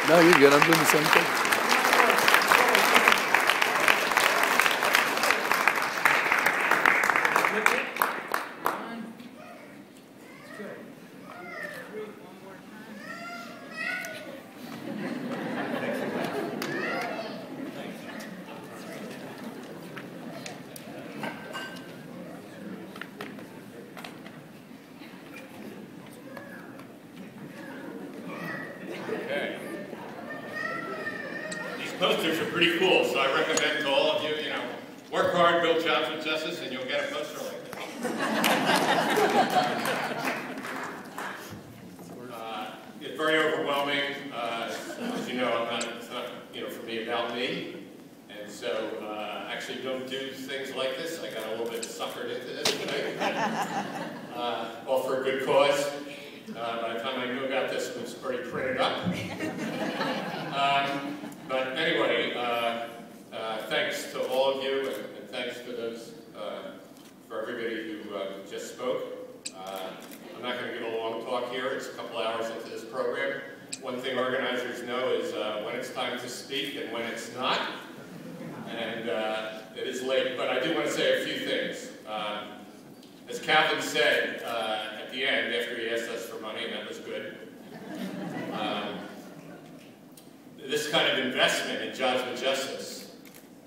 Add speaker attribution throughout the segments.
Speaker 1: No, you're good. I'm doing the same thing.
Speaker 2: Posters are pretty cool, so I recommend to all of you, work hard, build jobs with justice, and you'll get a poster like this. It's very overwhelming. As you know, it's not, for me, about me. And so, I actually don't do things like this. I got a little bit suckered into this tonight. All for a good cause. By the time I knew about this, it was already printed up. But anyway, thanks to all of you, and thanks to those, for everybody who just spoke. I'm not going to give a long talk here. It's a couple hours into this program. One thing organizers know is when it's time to speak and when it's not. And it is late, but I do want to say a few things. As Calvin said at the end, after he asked us for money, and that was good. This kind of investment in jobs with justice,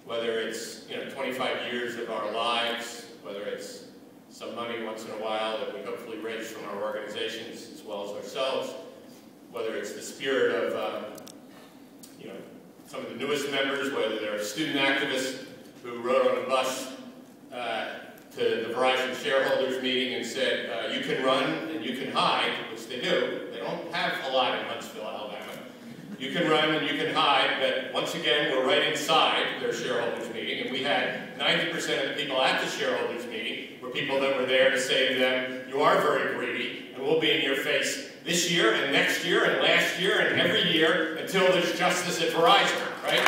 Speaker 2: whether it's 25 years of our lives, whether it's some money once in a while that we hopefully raise from our organizations as well as ourselves, whether it's the spirit of some of the newest members, whether they're student activists who rode on a bus to the Verizon shareholders meeting and said, you can run and you can hide, which they do. They don't have a lot in Huntsville, Alabama. You can run and you can hide, but once again, we're right inside their shareholders meeting, and we had 90% of the people at the shareholders meeting were people that were there to say to them, you are very greedy, and we'll be in your face this year, and next year, and last year, and every year, until there's justice at Verizon, right?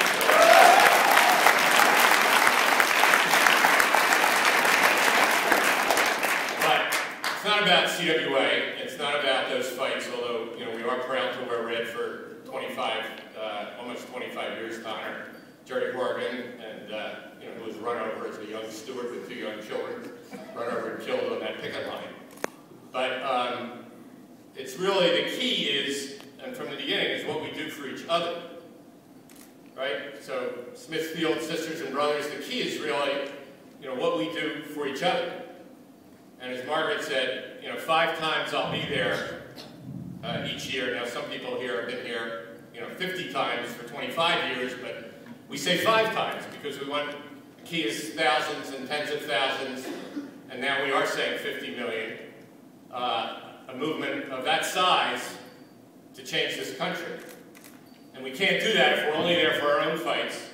Speaker 2: But it's not about CWA, it's not about those fights, although, we are proud to wear red for almost 25 years to honor Jerry Horgan, and who was run over as a young steward with 2 young children, run over and killed on that picket line. But it's really, the key is, and from the beginning, is what we do for each other, right? So Smithfield Sisters and Brothers, the key is really, what we do for each other. And as Margaret said, 5 times I'll be there each year. Now, some people here have been here, 50 times for 25 years, but we say 5 times because we want, the key is thousands and tens of thousands, and now we are saying 50 million. A movement of that size to change this country. And we can't do that if we're only there for our own fights.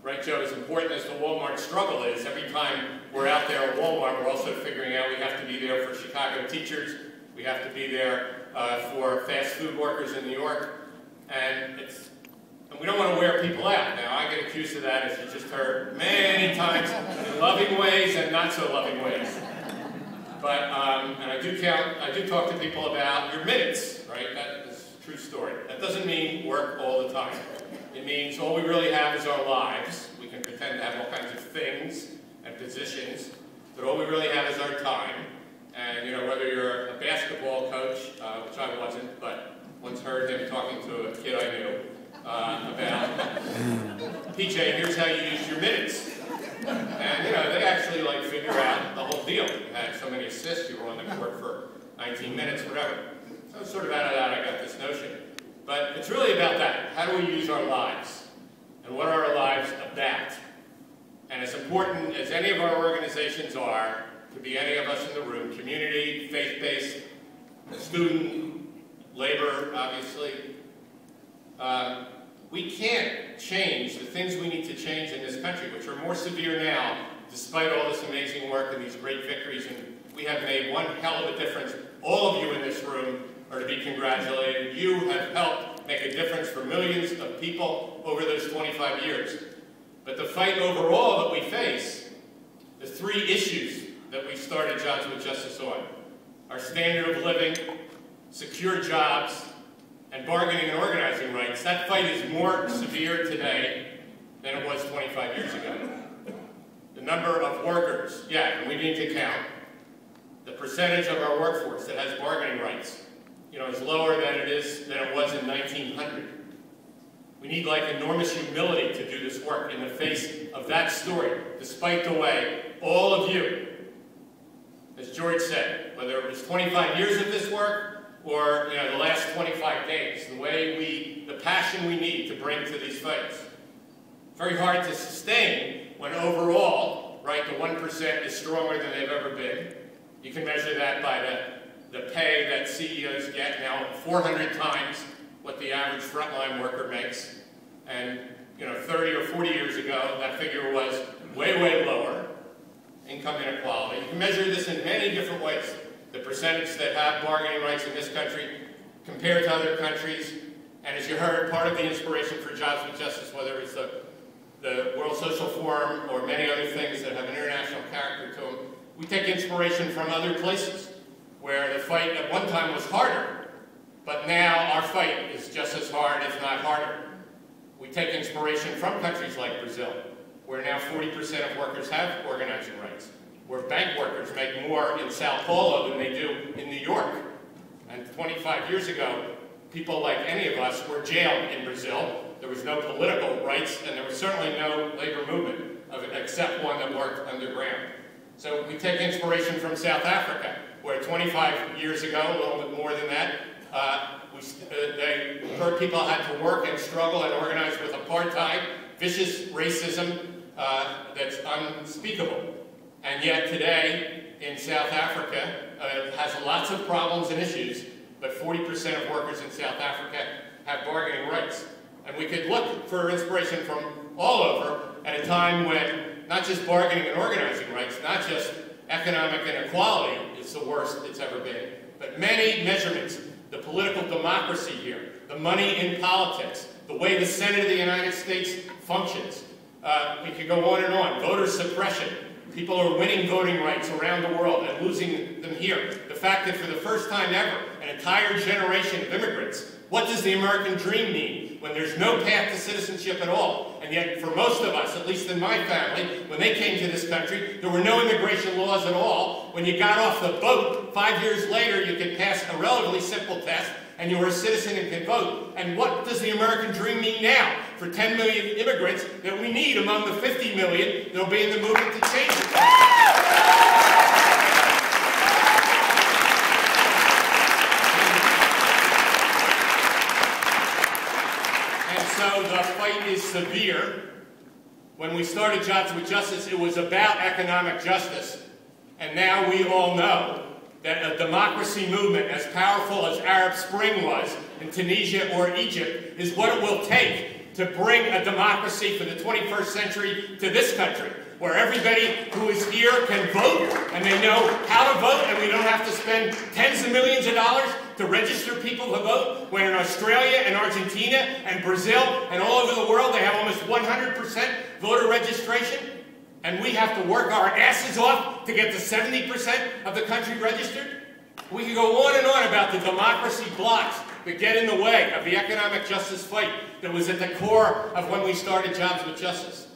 Speaker 2: Right, Joe? As important as the Walmart struggle is, every time we're out there at Walmart, we're also figuring out we have to be there for Chicago teachers, we have to be there for fast food workers in New York, and we don't want to wear people out. Now, I get accused of that, as you just heard, many times, in loving ways and not so loving ways. But, and I do talk to people about your minutes, right? That is a true story. That doesn't mean work all the time. It means all we really have is our lives. We can pretend to have all kinds of things and positions, but all we really have is our time. And, whether you're a basketball coach, which I wasn't, but once heard him talking to a kid I knew about, PJ, here's how you use your minutes. And, they actually, figure out the whole deal. You had so many assists, you were on the court for 19 minutes, whatever. So sort of out of that, I got this notion. But it's really about that. How do we use our lives? And what are our lives about? And as important as any of our organizations are, could be any of us in the room, community, faith-based, student, labor, obviously, we can't change the things we need to change in this country, which are more severe now, despite all this amazing work and these great victories, and we have made one hell of a difference. All of you in this room are to be congratulated. You have helped make a difference for millions of people over those 25 years. But the fight overall that we face, the 3 issues that we started Jobs with Justice on, our standard of living, secure jobs, and bargaining and organizing rights, that fight is more severe today than it was 25 years ago. The number of workers, yeah, and we need to count, the percentage of our workforce that has bargaining rights, is lower than it was in 1900. We need enormous humility to do this work in the face of that story, despite the way all of you, as George said, whether it was 25 years of this work or the last 25 days, the passion we need to bring to these fights. Very hard to sustain when overall, the 1% is stronger than they've ever been. You can measure that by the pay that CEOs get now 400 times what the average frontline worker makes. And 30 or 40 years ago, that figure was way, way lower. Income inequality. You can measure this in many different ways. The percentage that have bargaining rights in this country compared to other countries. And as you heard, part of the inspiration for Jobs with Justice, whether it's the World Social Forum or many other things that have an international character to them, we take inspiration from other places where the fight at one time was harder, but now our fight is just as hard, if not harder. We take inspiration from countries like Brazil, where now 40% of workers have organizing rights, where bank workers make more in Sao Paulo than they do in New York. And 25 years ago, people like any of us were jailed in Brazil. There was no political rights, and there was certainly no labor movement except one that worked underground. So we take inspiration from South Africa, where 25 years ago, a little bit more than that, people had to work and struggle and organize with apartheid, vicious racism that's unspeakable. And yet today, in South Africa, it has lots of problems and issues, but 40% of workers in South Africa have bargaining rights. And we could look for inspiration from all over at a time when not just bargaining and organizing rights, not just economic inequality is the worst it's ever been, but many measurements, the political democracy here, the money in politics, the way the Senate of the United States functions. We could go on and on. Voter suppression. People are winning voting rights around the world and losing them here. The fact that for the first time ever, an entire generation of immigrants, what does the American dream mean when there's no path to citizenship at all? And yet, for most of us, at least in my family, when they came to this country, there were no immigration laws at all. When you got off the boat, 5 years later, you could pass a relatively simple test, and you were a citizen and can vote. And what does the American dream mean now for 10 million immigrants that we need among the 50 million that will be in the movement to change it? And so the fight is severe. When we started Jobs with Justice, it was about economic justice. And now we all know that a democracy movement as powerful as Arab Spring was in Tunisia or Egypt is what it will take to bring a democracy for the 21st century to this country, where everybody who is here can vote, and they know how to vote, and we don't have to spend tens of millions of dollars to register people to vote, when in Australia and Argentina and Brazil and all over the world they have almost 100% voter registration. And we have to work our asses off to get to 70% of the country registered? We could go on and on about the democracy blocks that get in the way of the economic justice fight that was at the core of when we started Jobs with Justice.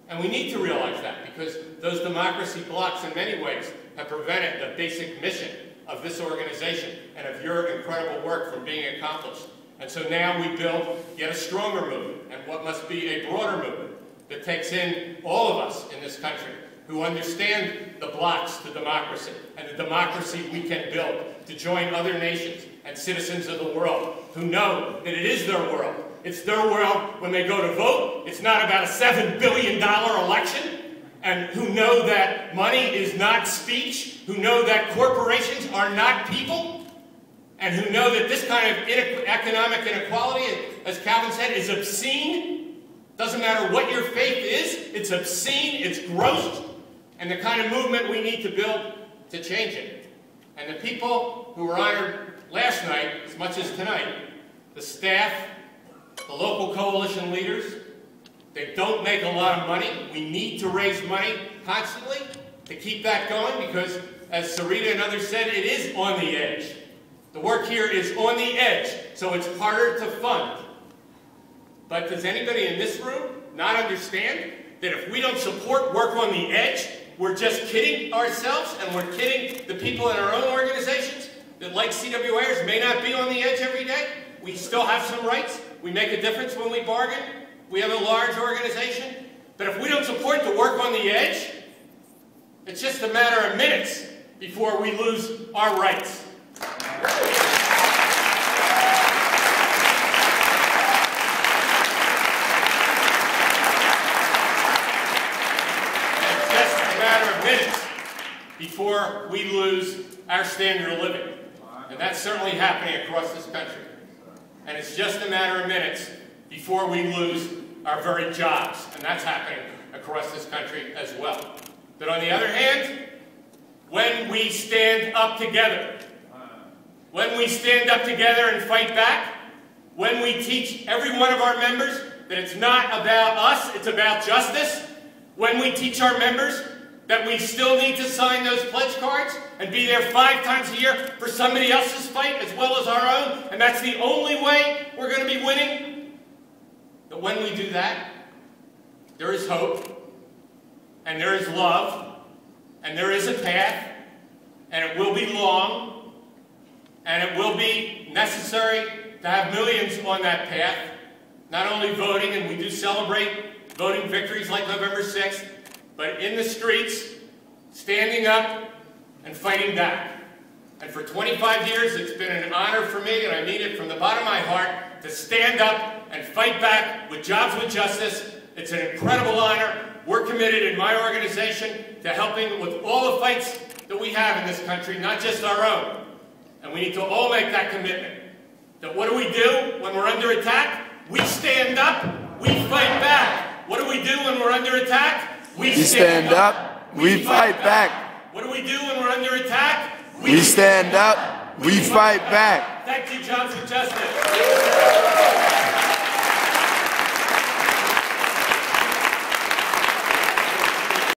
Speaker 2: And we need to realize that, because those democracy blocks in many ways have prevented the basic mission of this organization and of your incredible work from being accomplished. And so now we build yet a stronger movement, and what must be a broader movement, that takes in all of us in this country who understand the blocks to democracy and the democracy we can build to join other nations and citizens of the world who know that it is their world. It's their world when they go to vote. It's not about a $7 billion election. And who know that money is not speech, who know that corporations are not people, and who know that this kind of economic inequality, as Calvin said, is obscene. Doesn't matter what your faith is, it's obscene, it's gross, and the kind of movement we need to build to change it. And the people who were honored last night, as much as tonight, the staff, the local coalition leaders, they don't make a lot of money. We need to raise money constantly to keep that going, because, as Sarita and others said, it is on the edge. The work here is on the edge. so it's harder to fund. But does anybody in this room not understand that if we don't support Work on the Edge, we're just kidding ourselves and we're kidding the people in our own organizations that, like CWAers, may not be on the edge every day? We still have some rights. We make a difference when we bargain. We have a large organization. But if we don't support the Work on the Edge, it's just a matter of minutes before we lose our rights. Minutes before we lose our standard of living. And that's certainly happening across this country. And it's just a matter of minutes before we lose our very jobs. And that's happening across this country as well. But on the other hand, when we stand up together, and fight back, when we teach every one of our members that it's not about us, it's about justice, when we teach our members that we still need to sign those pledge cards and be there 5 times a year for somebody else's fight as well as our own, and that's the only way we're going to be winning. But when we do that, there is hope, and there is love, and there is a path, and it will be long, and it will be necessary to have millions on that path, not only voting, and we do celebrate voting victories like November 6th, but in the streets, standing up and fighting back. And for 25 years, it's been an honor for me, and I mean it from the bottom of my heart, to stand up and fight back with Jobs with Justice. It's an incredible honor. We're committed in my organization to helping with all the fights that we have in this country, not just our own. And we need to all make that commitment. That what do we do when we're under attack? We stand up, we fight back. What do we do when we're under attack? We stand up, we fight back. What do we do when we're under attack? We stand up, we fight back. Thank you, Jobs with Justice.